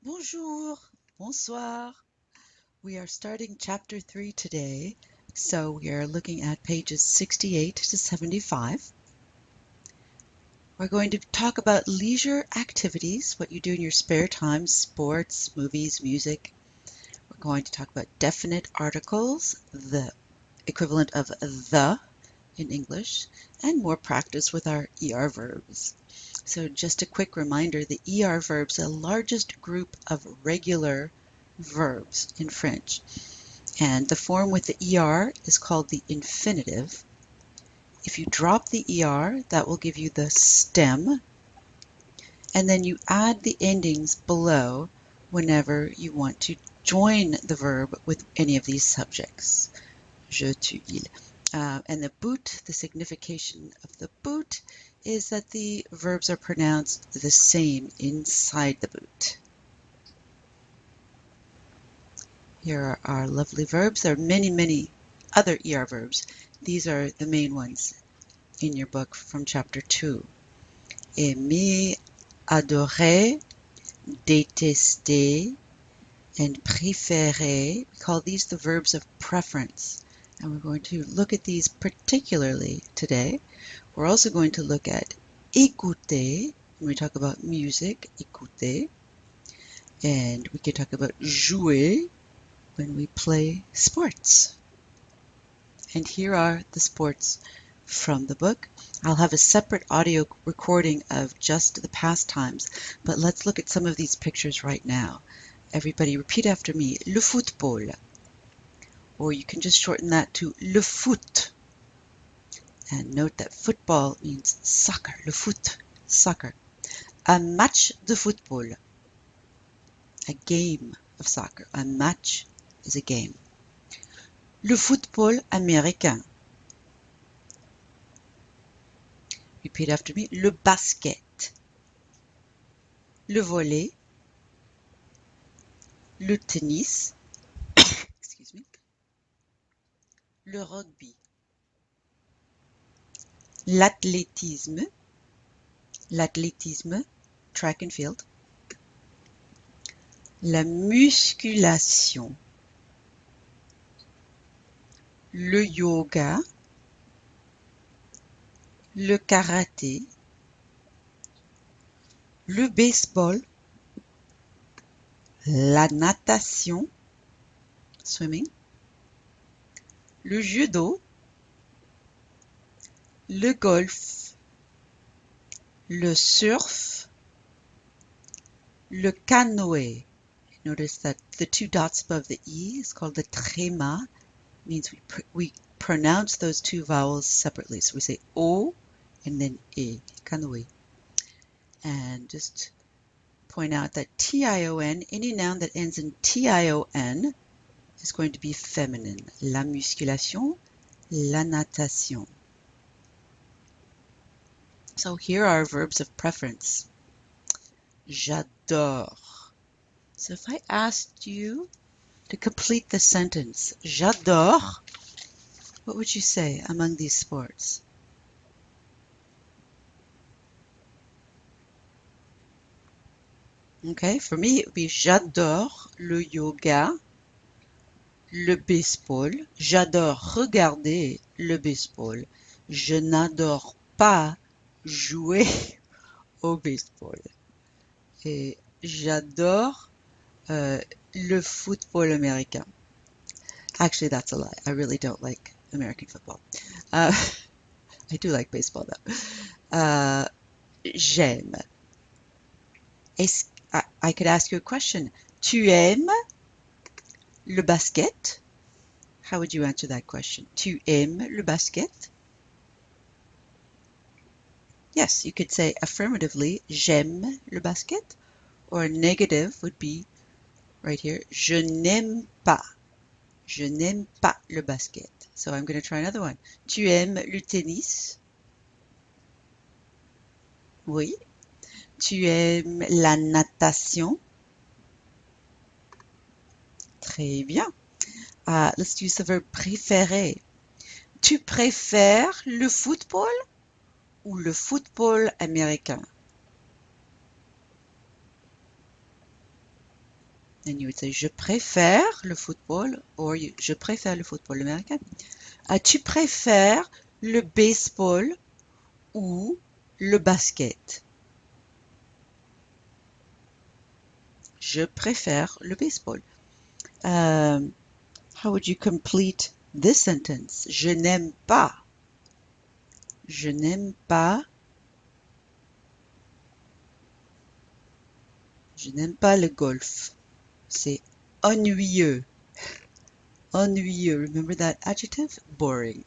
Bonjour, bonsoir. We are starting chapter 3 today, so we are looking at pages 68 to 75. We're going to talk about leisure activities, what you do in your spare time, sports, movies, music. We're going to talk about definite articles, the equivalent of the in English, and more practice with our ER verbs. So just a quick reminder, the ER verbs are the largest group of regular verbs in French. And the form with the ER is called the infinitive. If you drop the ER, that will give you the stem. And then you add the endings below whenever you want to join the verb with any of these subjects. Je, tu, il. And the boot, the signification of the boot is that the verbs are pronounced the same inside the boot. Here are our lovely verbs. There are many, many other ER verbs. These are the main ones in your book from chapter 2. Aimer, adorer, détester, and préférer. We call these the verbs of preference. And we're going to look at these particularly today. We're also going to look at écouter, when we talk about music, écouter. And we can talk about jouer, when we play sports. And here are the sports from the book. I'll have a separate audio recording of just the pastimes, but let's look at some of these pictures right now. Everybody repeat after me, le football. Or you can just shorten that to le foot. And note that football means soccer, le foot, soccer. Un match de football, a game of soccer. Un match is a game. Le football américain. Repeat after me. Le basket. Le volley. Le tennis. Excuse me. Le rugby. L'athlétisme. L'athlétisme, track and field. La musculation. Le yoga. Le karaté. Le baseball. La natation, swimming. Le judo. Le golf. Le surf. Le canoë. Notice that the two dots above the E is called the tréma. Means we pronounce those two vowels separately. So we say O and then E, canoë. And just point out that T-I-O-N, any noun that ends in T-I-O-N is going to be feminine. La musculation, la natation. So here are verbs of preference. J'adore. So if I asked you to complete the sentence, j'adore, what would you say among these sports? Okay, for me it would be j'adore le yoga, le baseball. J'adore regarder le baseball. Je n'adore pas jouer au baseball. Et j'adore le football américain. Actually, that's a lie. I really don't like American football. I do like baseball though. J'aime. I could ask you a question. Tu aimes le basket? How would you answer that question? Tu aimes le basket? Yes, you could say affirmatively, j'aime le basket. Or negative would be right here, je n'aime pas. Je n'aime pas le basket. So I'm going to try another one. Tu aimes le tennis? Oui. Tu aimes la natation? Très bien. Let's use the verb préférer. Tu préfères le football ou le football américain? And you would say, je préfère le football, or je préfère le football américain. Tu préfères le baseball ou le basket? Je préfère le baseball. How would you complete this sentence? Je n'aime pas. Je n'aime pas. Je n'aime pas le golf. C'est ennuyeux. Ennuyeux. Remember that adjective? Boring.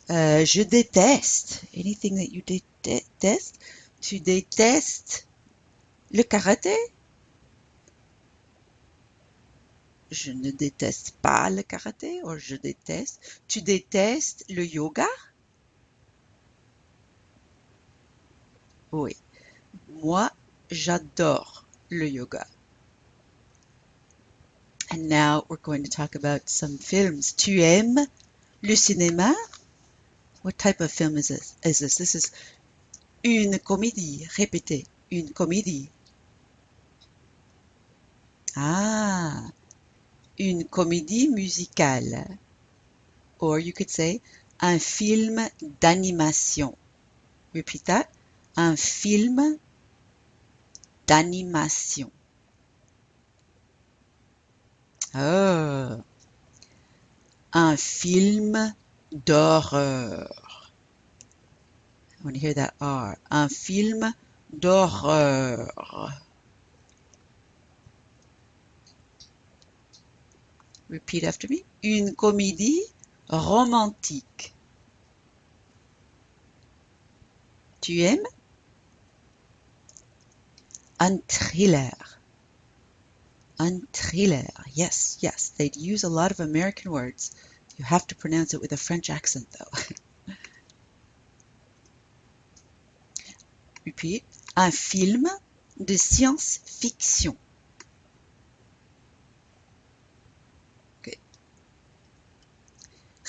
Je déteste. Anything that you déteste. Tu détestes le karaté? Je ne déteste pas le karaté. Ou je déteste. Tu détestes le yoga? Oui. Moi, j'adore le yoga. And now we're going to talk about some films. Tu aimes le cinéma? What type of film is this? This is une comédie. Répétez. Une comédie. Ah, une comédie musicale. Or you could say un film d'animation. Repeat that. Un film d'animation. Oh, un film d'horreur. I want to hear that R. Un film d'horreur. Repeat after me. Une comédie romantique. Tu aimes? Un thriller. Un thriller. Yes, yes. They'd use a lot of American words. You have to pronounce it with a French accent, though. Repeat. Un film de science-fiction. Good.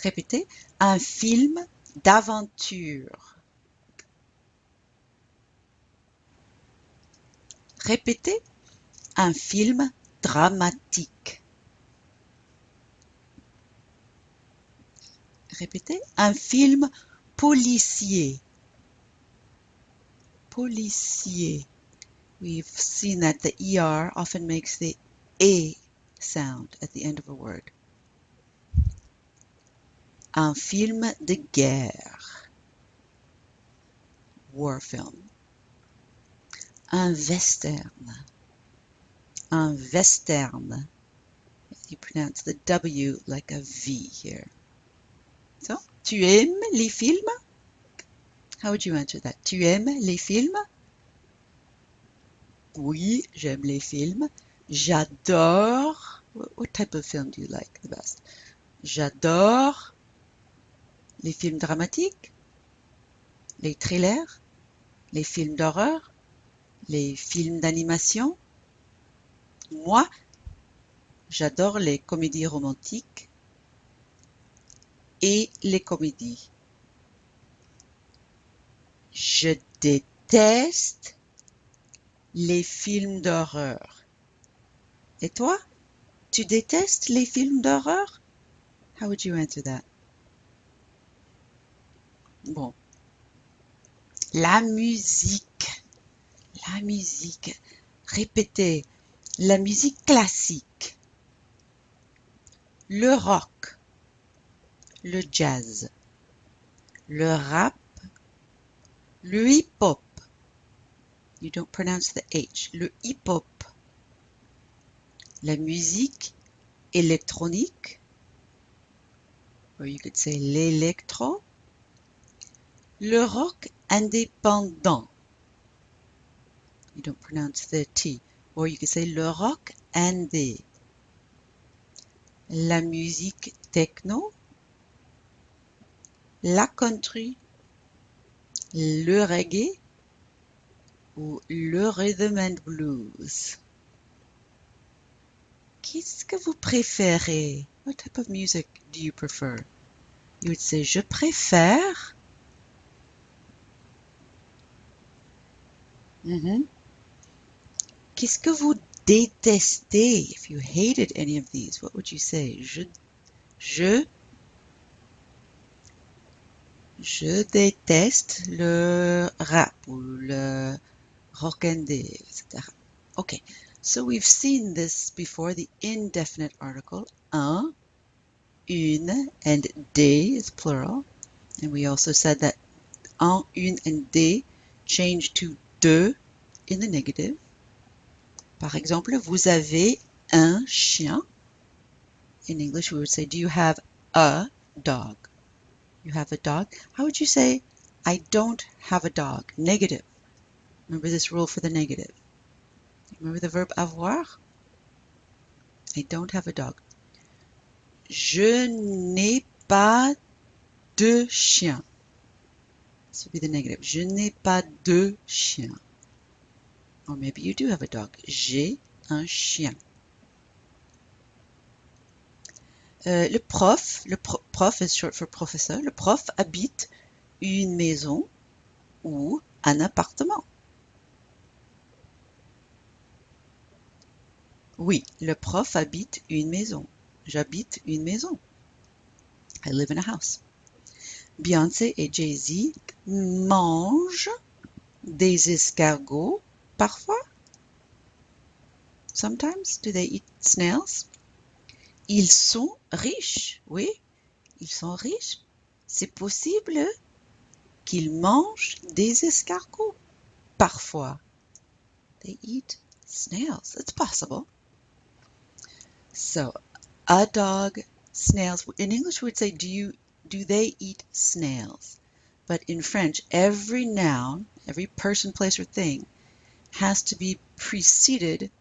Répétez. Un film d'aventure. Répétez. Un film dramatique. Répétez. Un film policier. Policier. We've seen that the ER often makes the A sound at the end of a word. Un film de guerre. War film. Un western. Un western. You pronounce the W like a V here. So, tu aimes les films? How would you answer that? Tu aimes les films? Oui, j'aime les films. J'adore. What type of film do you like the best? J'adore les films dramatiques, les thrillers, les films d'horreur, les films d'animation. Moi, j'adore les comédies romantiques et les comédies. Je déteste les films d'horreur. Et toi, tu détestes les films d'horreur? How would you answer that? Bon. La musique. La musique. Répétez. La musique classique. Le rock. Le jazz. Le rap. Le hip-hop. You don't pronounce the H. Le hip-hop. La musique électronique. Or you could say l'électro. Le rock indépendant. You don't pronounce the T. Or you could say le rock indé. La musique techno. La country. Le reggae. Ou le rhythm and blues. Qu'est-ce que vous préférez? What type of music do you prefer? You would say je préfère. Qu'est-ce que vous détestais, if you hated any of these, what would you say? Je, je déteste le rap ou le rock'n'day, etc. Okay, so we've seen this before, the indefinite article, un, une, and des is plural. And we also said that un, une, and des change to de in the negative. Par exemple, vous avez un chien. In English, we would say, do you have a dog? You have a dog. How would you say, I don't have a dog? Negative. Remember this rule for the negative. Remember the verb avoir? I don't have a dog. Je n'ai pas de chien. This would be the negative. Je n'ai pas de chien. Or maybe you do have a dog. J'ai un chien. Le prof is short for professor. Le prof habite une maison ou un appartement. Oui, le prof habite une maison. J'habite une maison. I live in a house. Beyoncé et Jay-Z mangent des escargots parfois. Sometimes, do they eat snails? Ils sont riches. Oui, ils sont riches. C'est possible qu'ils mangent des escargots parfois. They eat snails. It's possible. So, a dog, snails. In English, we would say, do they eat snails? But in French, every noun, every person, place, or thing has to be preceded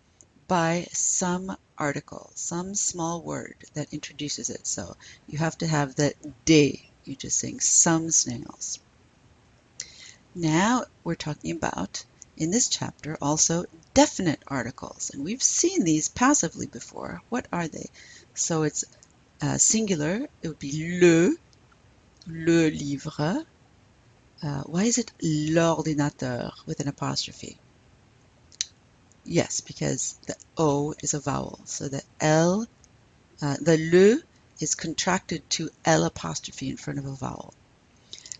by some article, some small word that introduces it. So you have to have the des. You're just saying some snails. Now we're talking about, in this chapter, also definite articles. And we've seen these passively before. What are they? So it's singular. It would be le livre. Why is it l'ordinateur with an apostrophe? Yes, because the O is a vowel. So the L, the le is contracted to L apostrophe in front of a vowel.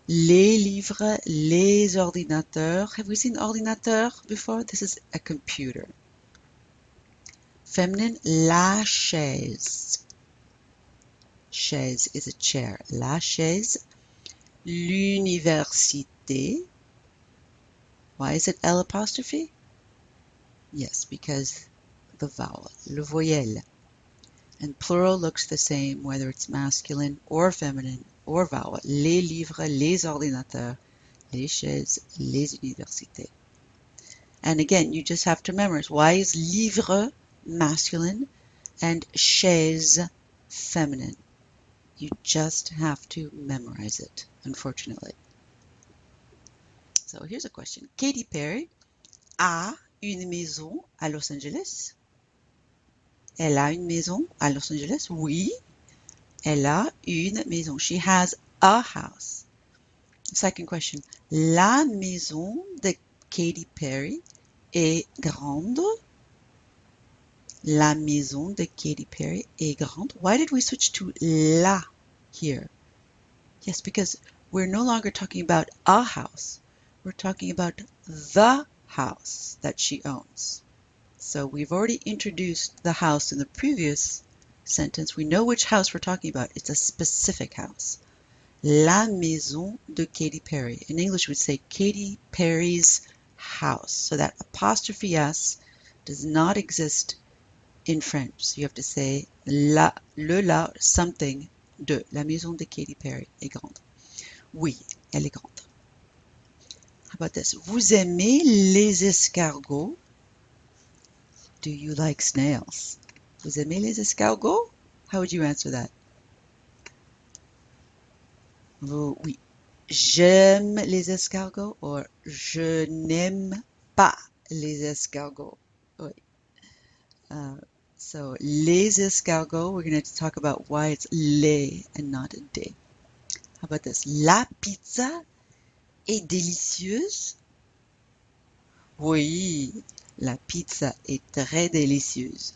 Les livres, les ordinateurs. Have we seen ordinateur before? This is a computer. Feminine, la chaise. Chaise is a chair. La chaise. L'université. Why is it L apostrophe? Yes, because the vowel, le voyelle. And plural looks the same, whether it's masculine or feminine or vowel. Les livres, les ordinateurs, les chaises, les universités. And again, you just have to memorize. Why is livre masculine and chaise feminine? You just have to memorize it, unfortunately. So here's a question. Katy Perry a une maison à Los Angeles? Elle a une maison à Los Angeles? Oui, elle a une maison. She has a house. Second question. La maison de Katy Perry est grande? La maison de Katy Perry est grande. Why did we switch to la here? Yes, because we're no longer talking about a house. We're talking about the house that she owns. So we've already introduced the house in the previous sentence. We know which house we're talking about. It's a specific house. La maison de Katy Perry. In English, we'd say Katy Perry's house. So that apostrophe S does not exist in French. So you have to say la, something de. La maison de Katy Perry est grande. Oui, elle est grande. How about this? Vous aimez les escargots? Do you like snails? Vous aimez les escargots? How would you answer that? Oui. J'aime les escargots or je n'aime pas les escargots. Oui. So les escargots, we're going to talk about why it's les and not des. How about this? La pizza est délicieuse? Oui, La pizza est très délicieuse.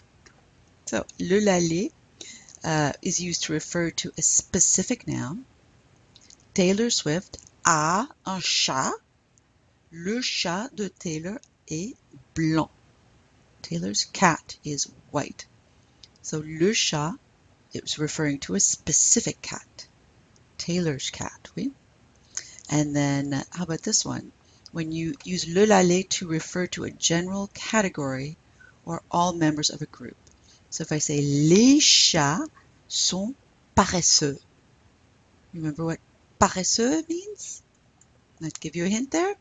So, le laler is used to refer to a specific noun. Taylor Swift a un chat. Le chat de Taylor est blanc. Taylor's cat is white. So, le chat, it was referring to a specific cat. Taylor's cat, oui. And then, how about this one? When you use le laler to refer to a general category or all members of a group. So if I say les chats sont paresseux. Remember what paresseux means? Let's give you a hint there.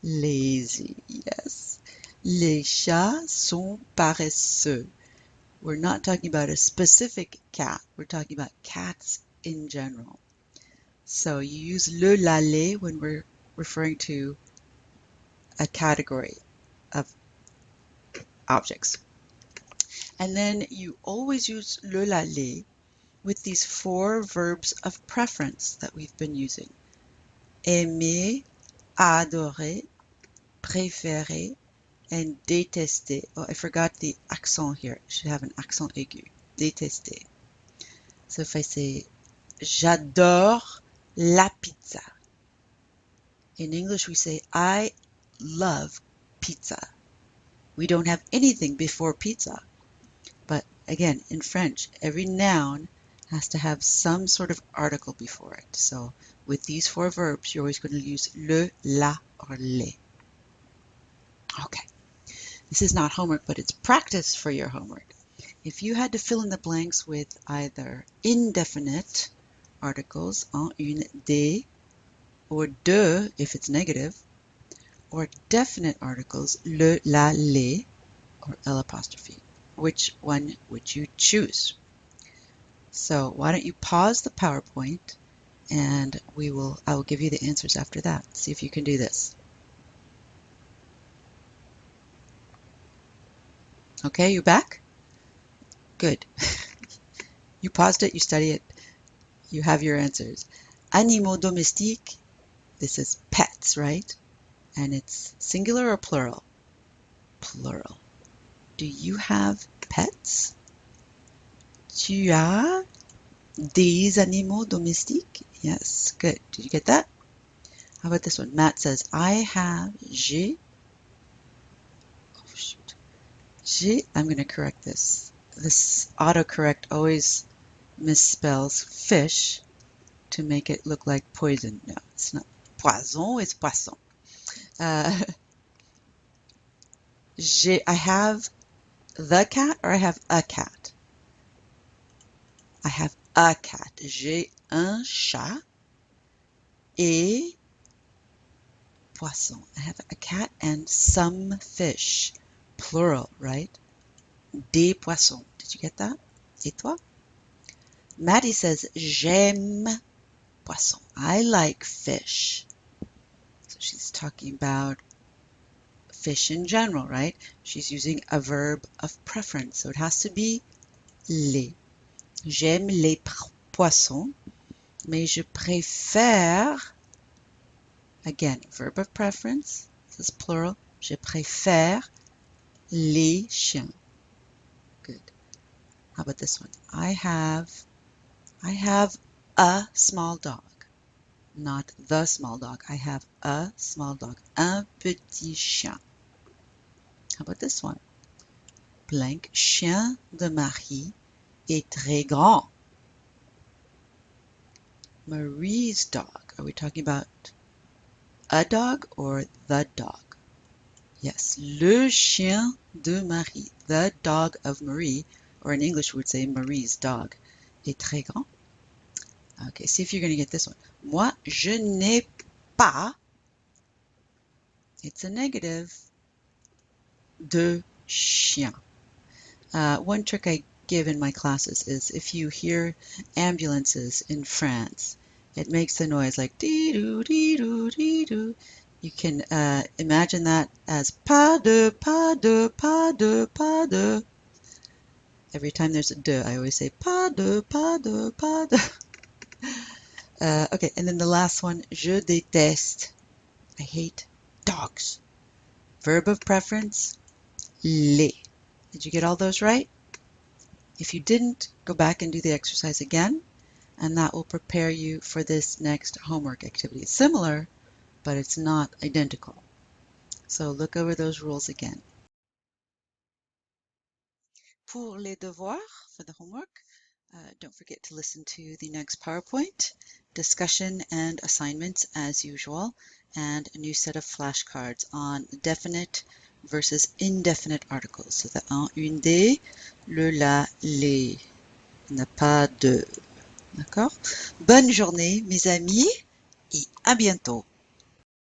Lazy, yes. Les chats sont paresseux. We're not talking about a specific cat. We're talking about cats in general. So you use le laler when we're referring to a category of objects. And then you always use le laler with these 4 verbs of preference that we've been using. Aimer, adorer, préférer, and détester. Oh, I forgot the accent here. I should have an accent aigu. Détester. So if I say, j'adore la pizza. In English, we say, I love pizza. We don't have anything before pizza. But again, in French, every noun has to have some sort of article before it. So with these 4 verbs, you're always going to use le, la, or les. Okay. This is not homework, but it's practice for your homework. If you had to fill in the blanks with either indefinite articles, en, une, des, or de, if it's negative, or definite articles, le, la, les, or L apostrophe, which one would you choose? So why don't you pause the PowerPoint and I will give you the answers after that. See if you can do this. Okay, you back? Good. You paused it, you study it, you have your answers. Animaux domestiques, this is pets, right? And it's singular or plural? Plural. Do you have pets? Tu as des animaux domestiques? Yes, good. Did you get that? How about this one? Matt says, j'ai, I'm going to correct this. This autocorrect always misspells fish to make it look like poison. No, it's not. Poisson is poisson. I have the cat or I have a cat? I have a cat. J'ai un chat et poisson. I have a cat and some fish. Plural, right? Des poissons. Did you get that? Et toi? Maddie says, j'aime poisson. I like fish. So she's talking about fish in general, right? She's using a verb of preference. So it has to be les. J'aime les poissons, mais je préfère, again, verb of preference, this is plural, je préfère les chiens. Good. How about this one? I have a small dog. Not the small dog. I have a small dog. Un petit chien. How about this one? Blank chien de Marie est très grand. Marie's dog. Are we talking about a dog or the dog? Yes, le chien de Marie, the dog of Marie, or in English we would say Marie's dog, est très grand. Okay, see if you're going to get this one. Moi, je n'ai pas, it's a negative, de chien. One trick I give in my classes is if you hear ambulances in France, it makes the noise like dee-doo, dee-doo, dee-doo. You can imagine that as pas de, pas de, pas de, pas de. Every time there's a de, I always say pas de, pas de, pas de. Okay, and then the last one, je déteste. I hate dogs. Verb of preference, les. Did you get all those right? If you didn't, go back and do the exercise again, and that will prepare you for this next homework activity. It's similar, but it's not identical. So look over those rules again. Pour les devoirs, for the homework, don't forget to listen to the next PowerPoint, discussion and assignments as usual, and a new set of flashcards on definite versus indefinite articles. So the un, une des, le, la, les. Il n'y a pas de. D'accord? Bonne journée, mes amis, et à bientôt.